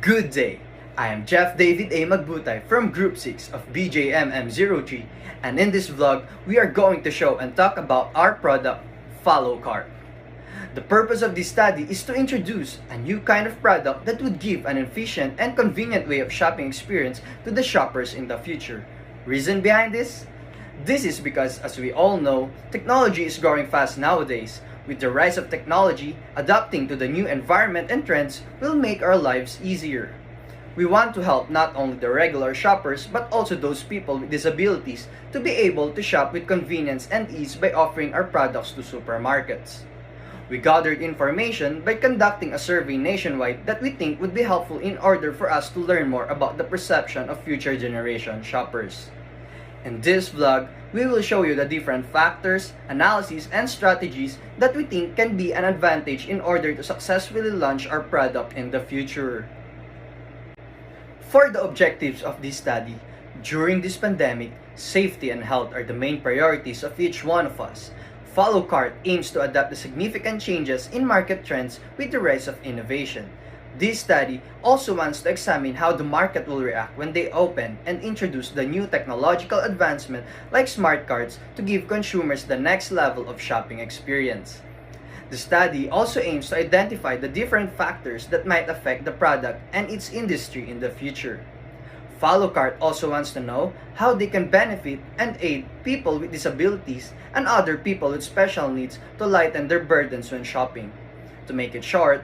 Good day. I am Jeff David A. Magbutay from Group 6 of BJMM03, and in this vlog, we are going to show and talk about our product, Follow Cart. The purpose of this study is to introduce a new kind of product that would give an efficient and convenient way of shopping experience to the shoppers in the future. Reason behind this? This is because, as we all know, technology is growing fast nowadays. With the rise of technology, adapting to the new environment and trends will make our lives easier. We want to help not only the regular shoppers but also those people with disabilities to be able to shop with convenience and ease by offering our products to supermarkets. We gathered information by conducting a survey nationwide that we think would be helpful in order for us to learn more about the perception of future generation shoppers. In this vlog, we will show you the different factors, analyses, and strategies that we think can be an advantage in order to successfully launch our product in the future. For the objectives of this study, during this pandemic, safety and health are the main priorities of each one of us. Follow Cart aims to adapt the significant changes in market trends with the rise of innovation. This study also wants to examine how the market will react when they open and introduce the new technological advancement like smart cards to give consumers the next level of shopping experience. The study also aims to identify the different factors that might affect the product and its industry in the future. FollowCart also wants to know how they can benefit and aid people with disabilities and other people with special needs to lighten their burdens when shopping. To make it short,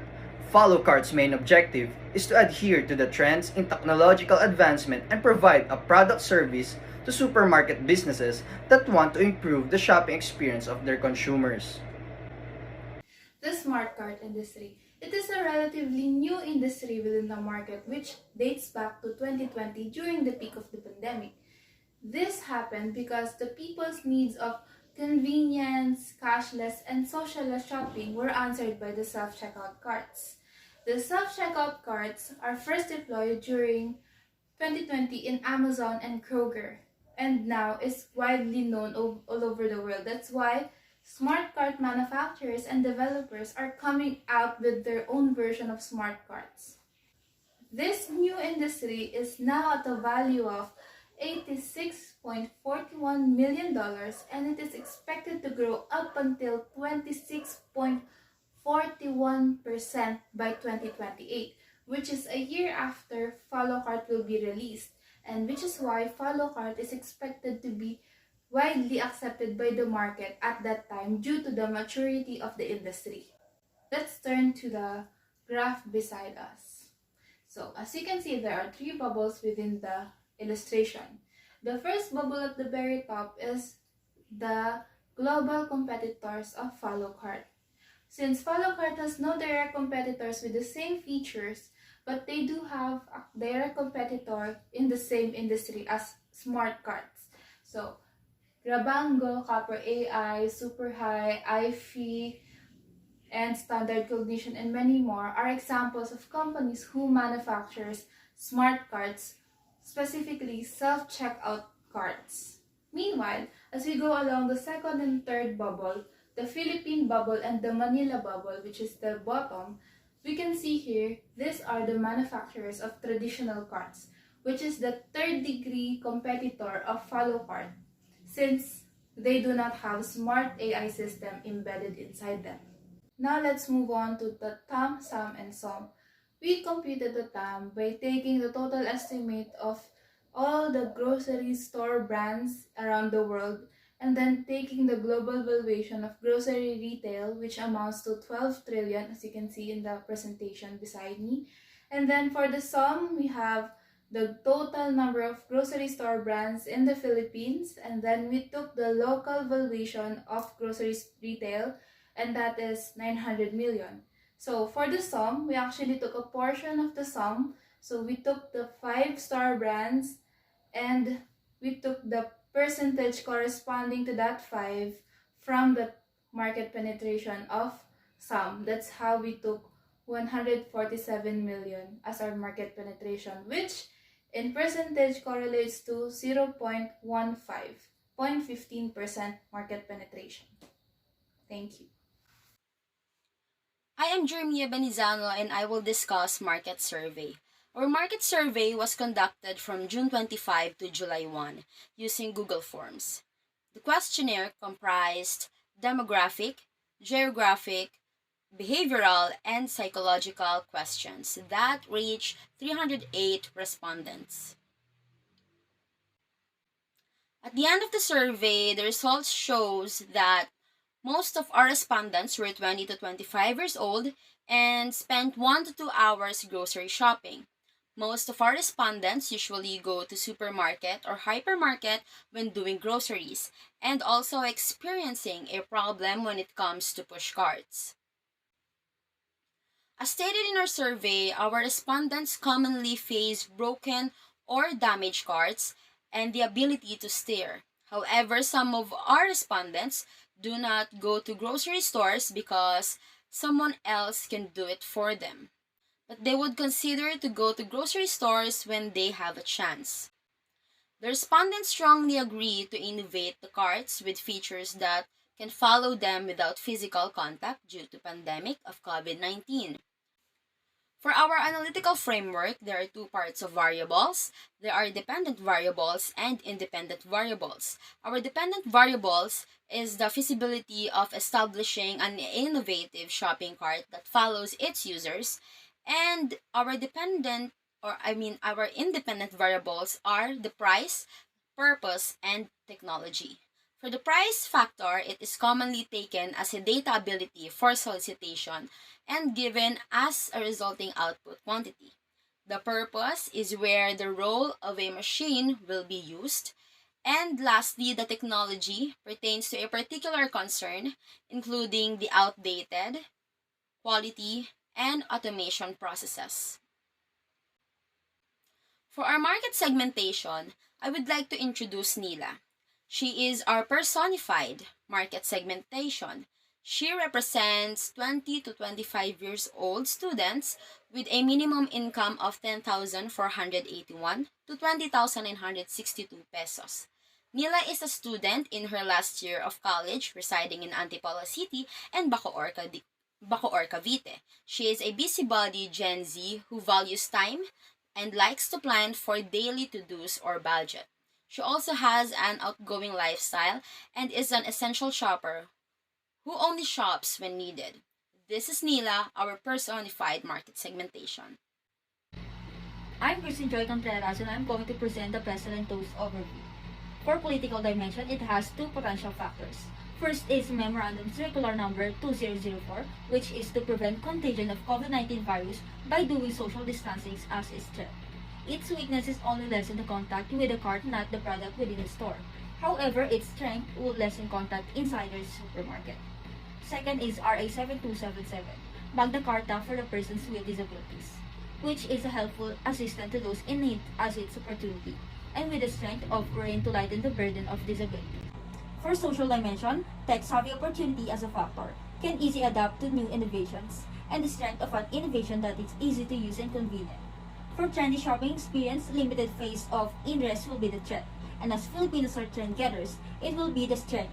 FollowCart's main objective is to adhere to the trends in technological advancement and provide a product service to supermarket businesses that want to improve the shopping experience of their consumers. The smart card industry. It is a relatively new industry within the market which dates back to 2020 during the peak of the pandemic. This happened because the people's needs of convenience, cashless, and socialist shopping were answered by the self-checkout carts. The self-checkout carts are first deployed during 2020 in Amazon and Kroger, and now is widely known all over the world. That's why smart cart manufacturers and developers are coming out with their own version of smart carts. This new industry is now at a value of $86.41 million, and it is expected to grow up until 26.41% by 2028, which is a year after FollowCart will be released, and which is why FollowCart is expected to be widely accepted by the market at that time due to the maturity of the industry. Let's turn to the graph beside us. So, as you can see, there are three bubbles within the illustration. The first bubble at the very top is the global competitors of FollowCart. Since FollowCart has no direct competitors with the same features, but they do have a direct competitor in the same industry as smart carts. So, Rabango, Copper AI, SuperHigh, iFi, and Standard Cognition, and many more are examples of companies who manufactures smart cards, specifically self-checkout cards. Meanwhile, as we go along the second and third bubble, the Philippine bubble and the Manila bubble, which is the bottom, we can see here, these are the manufacturers of traditional cards, which is the third degree competitor of FollowCart, since they do not have smart AI system embedded inside them. Now let's move on to the TAM, SAM, and SOM. We computed the TAM by taking the total estimate of all the grocery store brands around the world and then taking the global valuation of grocery retail, which amounts to 12 trillion, as you can see in the presentation beside me. And then for the SOM, we have the total number of grocery store brands in the Philippines, and then we took the local valuation of grocery retail, and that is 900 million. So for the SOM, we actually took a portion of the SOM. So we took the 5-star brands and we took the percentage corresponding to that 5 from the market penetration of SOM. That's how we took 147 million as our market penetration, which in percentage correlates to 0.15, 0.15% market penetration. Thank you. I am Jeremia Benizano and I will discuss market survey. Our market survey was conducted from June 25 to July 1 using Google Forms. The questionnaire comprised demographic, geographic, behavioral, and psychological questions that reached 308 respondents. At the end of the survey, the results shows that most of our respondents were 20 to 25 years old and spent 1 to 2 hours grocery shopping. Most of our respondents usually go to supermarket or hypermarket when doing groceries and also experiencing a problem when it comes to push carts. As stated in our survey, our respondents commonly face broken or damaged carts and the ability to steer. However, some of our respondents do not go to grocery stores because someone else can do it for them. But they would consider to go to grocery stores when they have a chance. The respondents strongly agree to innovate the carts with features that can follow them without physical contact due to pandemic of COVID-19. For our analytical framework, there are two parts of variables. There are dependent variables and independent variables. Our dependent variables is the feasibility of establishing an innovative shopping cart that follows its users, and our independent variables are the price, purpose, and technology. For the price factor, it is commonly taken as a data ability for solicitation and given as a resulting output quantity. The purpose is where the role of a machine will be used. And lastly, the technology pertains to a particular concern, including the outdated, quality, and automation processes. For our market segmentation, I would like to introduce Nila. She is our personified market segmentation. She represents 20 to 25 years old students with a minimum income of 10,481 to 20,962 pesos. Nila is a student in her last year of college residing in Antipolo City and Bacoor, Cavite. She is a busybody Gen Z who values time and likes to plan for daily to-dos or budget. She also has an outgoing lifestyle and is an essential shopper who only shops when needed. This is Nila, our personified market segmentation. I'm Kristen Joy Contreras and I'm going to present the President Toast overview. For political dimension, it has two potential factors. First is Memorandum Circular Number 2004, which is to prevent contagion of COVID-19 virus by doing social distancing as its threat. Its weakness is only lessen the contact with the cart, not the product within the store. However, its strength would lessen contact inside the supermarket. Second is RA 7277, Magna Carta for the persons with disabilities, which is a helpful assistant to those in need as its opportunity, and with the strength of RAIN to lighten the burden of disability. For social dimension, tech-savvy opportunity as a factor can easily adapt to new innovations, and the strength of an innovation that is easy to use and convenient. For trendy shopping experience, limited phase of interest will be the threat, and as Filipinos are trend getters, it will be the strength.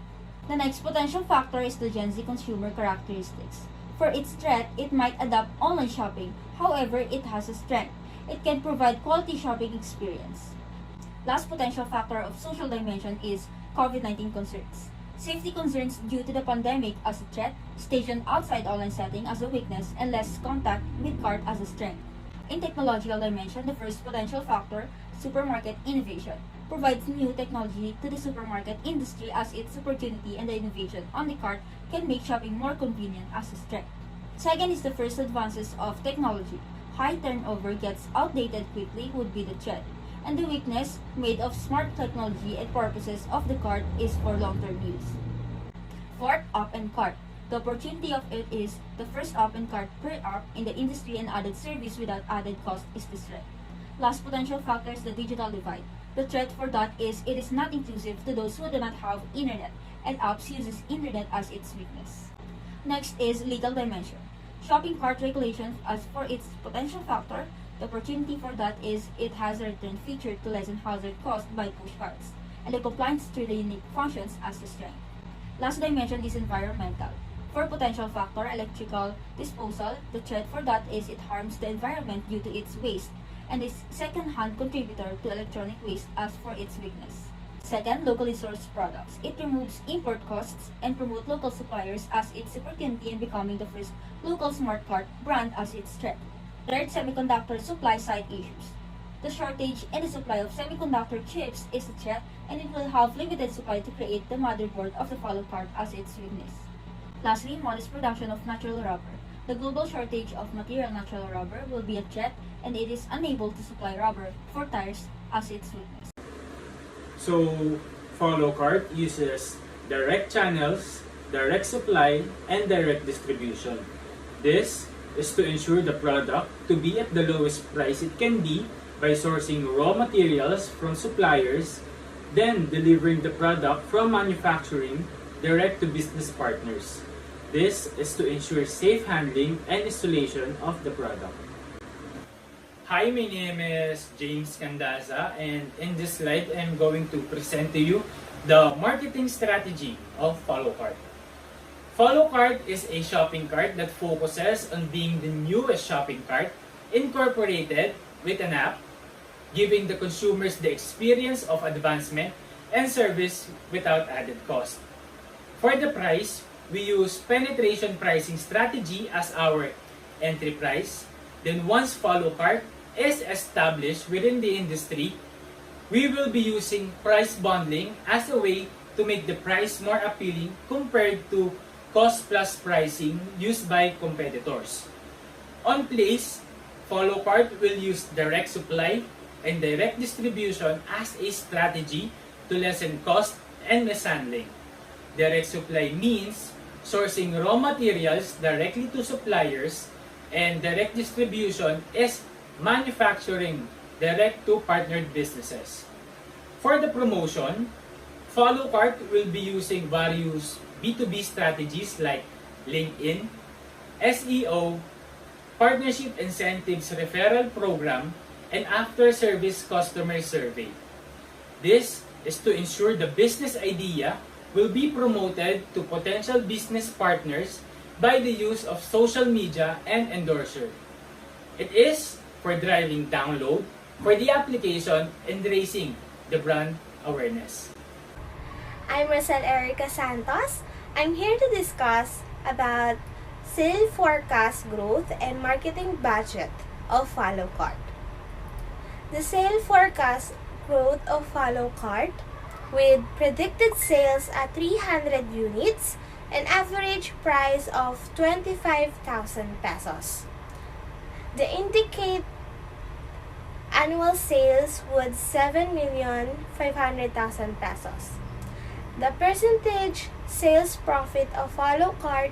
The next potential factor is the Gen Z consumer characteristics. For its threat, it might adopt online shopping, however, it has a strength. It can provide quality shopping experience. Last potential factor of social dimension is COVID-19 concerns. Safety concerns due to the pandemic as a threat, stationed outside online setting as a weakness, and less contact with cart as a strength. In technological dimension, the first potential factor, supermarket innovation, provides new technology to the supermarket industry as its opportunity and the innovation on the cart can make shopping more convenient as a strength. Second is the first advances of technology. High turnover gets outdated quickly would be the threat, and the weakness made of smart technology and purposes of the cart is for long-term use. Fourth, open cart. The opportunity of it is the first open cart per app in the industry and added service without added cost is the threat. Last potential factor is the digital divide. The threat for that is it is not inclusive to those who do not have internet, and apps uses internet as its weakness. Next is legal dimension. Shopping cart regulations as for its potential factor, the opportunity for that is it has a return feature to lessen hazard caused by push carts, and the compliance to the unique functions as the strength. Last dimension is environmental. For potential factor, electrical disposal, the threat for that is it harms the environment due to its waste, and is second-hand contributor to electronic waste as for its weakness. Second, locally sourced products. It removes import costs and promotes local suppliers as its opportunity in becoming the first local smart card brand as its strength. Third, semiconductor supply side issues. The shortage in the supply of semiconductor chips is a threat, and it will have limited supply to create the motherboard of the follow card as its weakness. Lastly, modest production of natural rubber. The global shortage of material natural rubber will be a threat, and it is unable to supply rubber for tires as its weakness. So, Follow Cart uses direct channels, direct supply, and direct distribution. This is to ensure the product to be at the lowest price it can be by sourcing raw materials from suppliers, then delivering the product from manufacturing direct to business partners. This is to ensure safe handling and installation of the product. Hi, my name is James Candaza, and in this slide, I'm going to present to you the marketing strategy of Follow Cart. Follow Cart is a shopping cart that focuses on being the newest shopping cart incorporated with an app, giving the consumers the experience of advancement and service without added cost. For the price, we use penetration pricing strategy as our entry price. Then once Follow Cart is established within the industry, we will be using price bundling as a way to make the price more appealing compared to cost plus pricing used by competitors. On place, Follow Cart will use direct supply and direct distribution as a strategy to lessen cost and mishandling. Direct supply means sourcing raw materials directly to suppliers, and direct distribution is manufacturing direct to partnered businesses. For the promotion, Follow Cart will be using various B2B strategies like LinkedIn, SEO, partnership incentives referral program, and after-service customer survey. This is to ensure the business idea will be promoted to potential business partners by the use of social media and endorser. It is for driving download for the application and raising the brand awareness. I'm Rosel Erica Santos. I'm here to discuss about sales forecast growth and marketing budget of Follow Cart. The sales forecast growth of Follow Cart with predicted sales at 300 units and average price of 25,000 pesos. The indicate annual sales would 7,500,000 pesos. The percentage sales profit of Follow Cart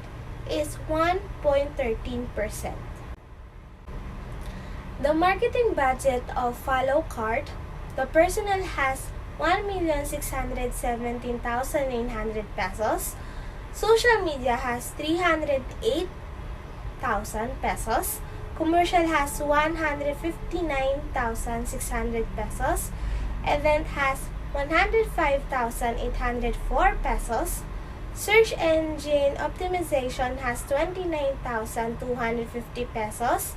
is 1.13%. The marketing budget of Follow Cart, the personnel has 1,617,900 pesos. Social media has 308,000 pesos. Commercial has 159,600 pesos. Event has 105,804 pesos. Search engine optimization has 29,250 pesos.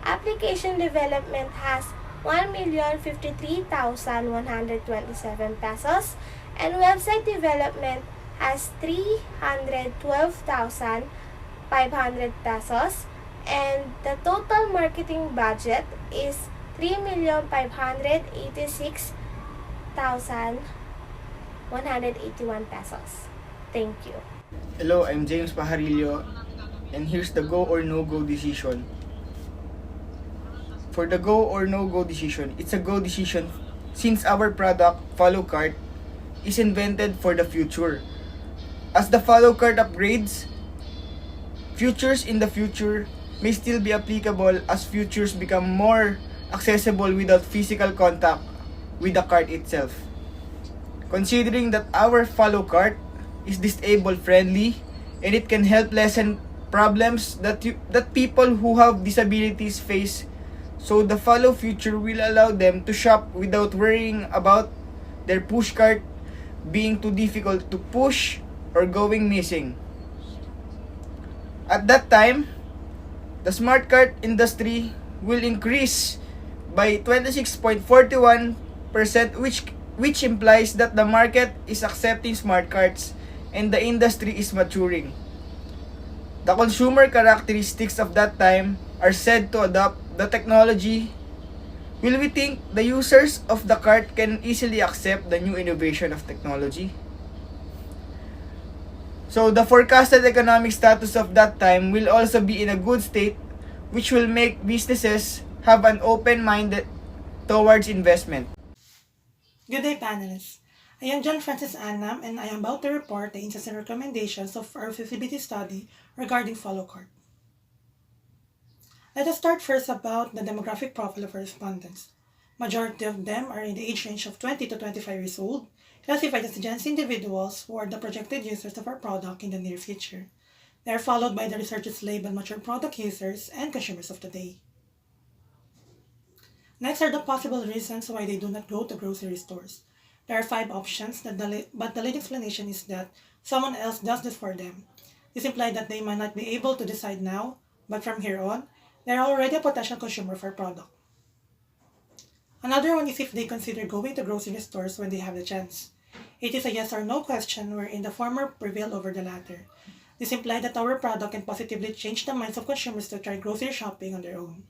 Application development has 1,053,127 pesos. And website development has 312,500 pesos. And the total marketing budget is 3,586,181 pesos. Thank you. Hello, I'm James Pajarillo, and here's the go or no-go decision. For the go or no-go decision, it's a go decision since our product, Follow Cart, is invented for the future. As the Follow Cart upgrades, features in the future may still be applicable as features become more accessible without physical contact with the cart itself. Considering that our Follow Cart is disabled friendly and it can help lessen problems that people who have disabilities face, so the Follow feature will allow them to shop without worrying about their push cart being too difficult to push or going missing. At that time, the smart cart industry will increase by 26.41%, which implies that the market is accepting smart cards and the industry is maturing. The consumer characteristics of that time are said to adopt the technology. Will we think the users of the cart can easily accept the new innovation of technology? So the forecasted economic status of that time will also be in a good state, which will make businesses have an open mind towards investment. Good day, panelists. I am John Francis Annam, and I am about to report the insights and recommendations of our feasibility study regarding follow cart. Let us start first about the demographic profile of our respondents. Majority of them are in the age range of 20 to 25 years old, classified as Gen Z individuals who are the projected users of our product in the near future. They are followed by the researchers labeled mature product users and consumers of today. Next are the possible reasons why they do not go to grocery stores. There are 5 options, but the lead explanation is that someone else does this for them. This implies that they might not be able to decide now, but from here on, they are already a potential consumer for our product. Another one is if they consider going to grocery stores when they have the chance. It is a yes or no question wherein the former prevail over the latter. This implies that our product can positively change the minds of consumers to try grocery shopping on their own.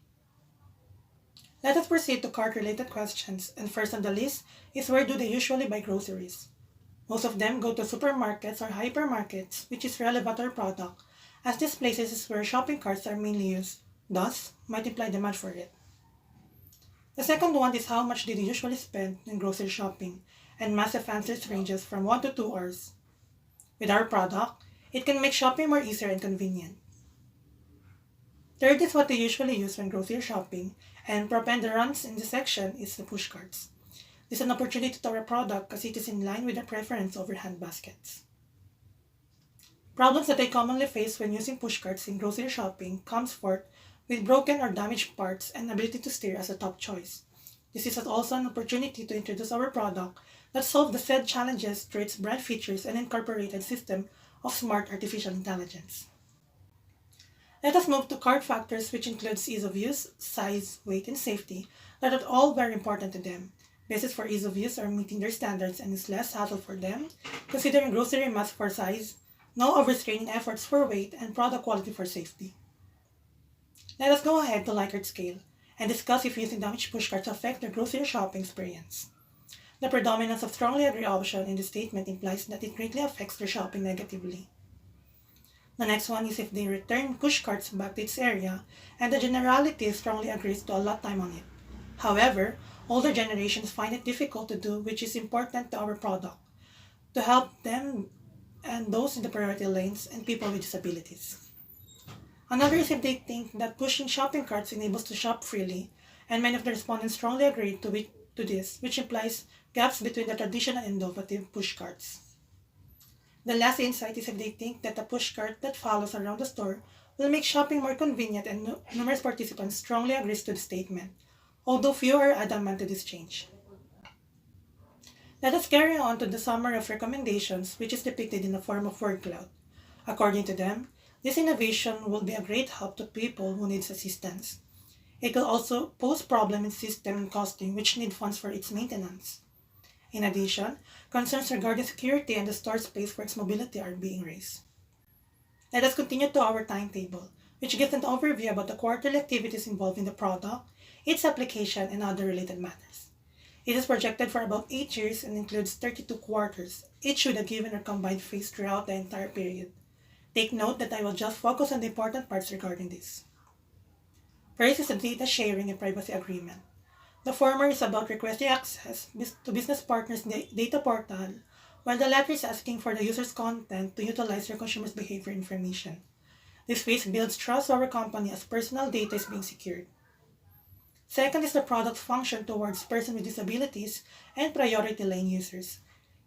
Let us proceed to cart-related questions, and first on the list is where do they usually buy groceries? Most of them go to supermarkets or hypermarkets, which is relevant to our product, as these places is where shopping carts are mainly used, thus might imply demand for it. The second one is how much did you usually spend in grocery shopping, and massive answers ranges from 1 to 2 hours. With our product, it can make shopping more easier and convenient. Third is what they usually use when grocery shopping, and preponderance in this section is the push carts. This is an opportunity to our product as it is in line with their preference over hand baskets. Problems that they commonly face when using push carts in grocery shopping comes forth with broken or damaged parts and ability to steer as a top choice. This is also an opportunity to introduce our product that solves the said challenges through its brand features and incorporated system of smart artificial intelligence. Let us move to cart factors, which includes ease of use, size, weight, and safety that are all very important to them. Basis for ease of use are meeting their standards and is less hassle for them, considering grocery mass for size, no overstraining efforts for weight, and product quality for safety. Let us go ahead to Likert scale and discuss if using damaged push carts affect their grocery shopping experience. The predominance of strongly agree option in the statement implies that it greatly affects their shopping negatively. The next one is if they return push carts back to its area, and the generality strongly agrees to allot time on it. However, older generations find it difficult to do, which is important to our product, to help them and those in the priority lanes and people with disabilities. Another is if they think that pushing shopping carts enables to shop freely, and many of the respondents strongly agree to this, which implies gaps between the traditional and innovative push carts. The last insight is if they think that a push cart that follows around the store will make shopping more convenient, and numerous participants strongly agree to the statement, although few are adamant to this change. Let us carry on to the summary of recommendations, which is depicted in the form of word cloud. According to them, this innovation will be a great help to people who need assistance. It will also pose problems in system and costing, which need funds for its maintenance. In addition, concerns regarding security and the store space for its mobility are being raised. Let us continue to our timetable, which gives an overview about the quarterly activities involved in the product, its application, and other related matters. It is projected for about 8 years and includes 32 quarters, each with a given or combined phase throughout the entire period. Take note that I will just focus on the important parts regarding this. First is the data sharing and privacy agreement. The former is about requesting access to business partners' data portal, while the latter is asking for the user's content to utilize their consumers' behavior information. This phase builds trust to our company as personal data is being secured. Second is the product's function towards persons with disabilities and priority lane users.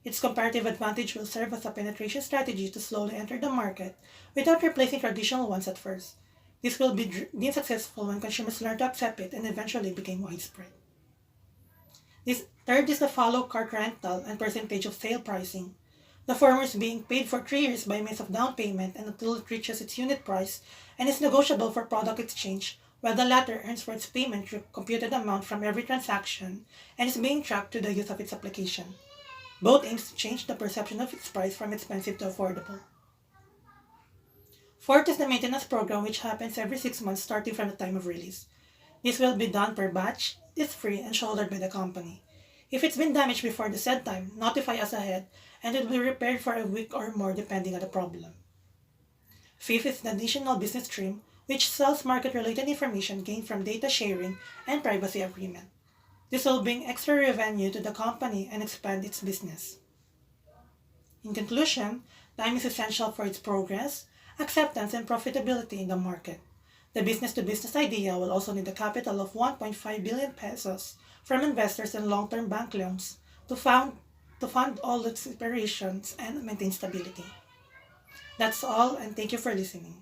Its comparative advantage will serve as a penetration strategy to slowly enter the market without replacing traditional ones at first. This will be deemed successful when consumers learn to accept it and eventually become widespread. Third is the follow cart rental and percentage of sale pricing. The former is being paid for 3 years by means of down payment and until it reaches its unit price and is negotiable for product exchange, while the latter earns for its payment through computed amount from every transaction and is being tracked to the use of its application. Both aims to change the perception of its price from expensive to affordable. Fourth is the maintenance program, which happens every 6 months starting from the time of release. This will be done per batch, is free, and shouldered by the company. If it's been damaged before the said time, notify us ahead, and it will be repaired for a week or more depending on the problem. Fifth is the additional business stream, which sells market-related information gained from data sharing and privacy agreement. This will bring extra revenue to the company and expand its business. In conclusion, time is essential for its progress, acceptance, and profitability in the market. The business-to-business idea will also need a capital of 1.5 billion pesos from investors and long-term bank loans to fund all its operations and maintain stability. That's all, and thank you for listening.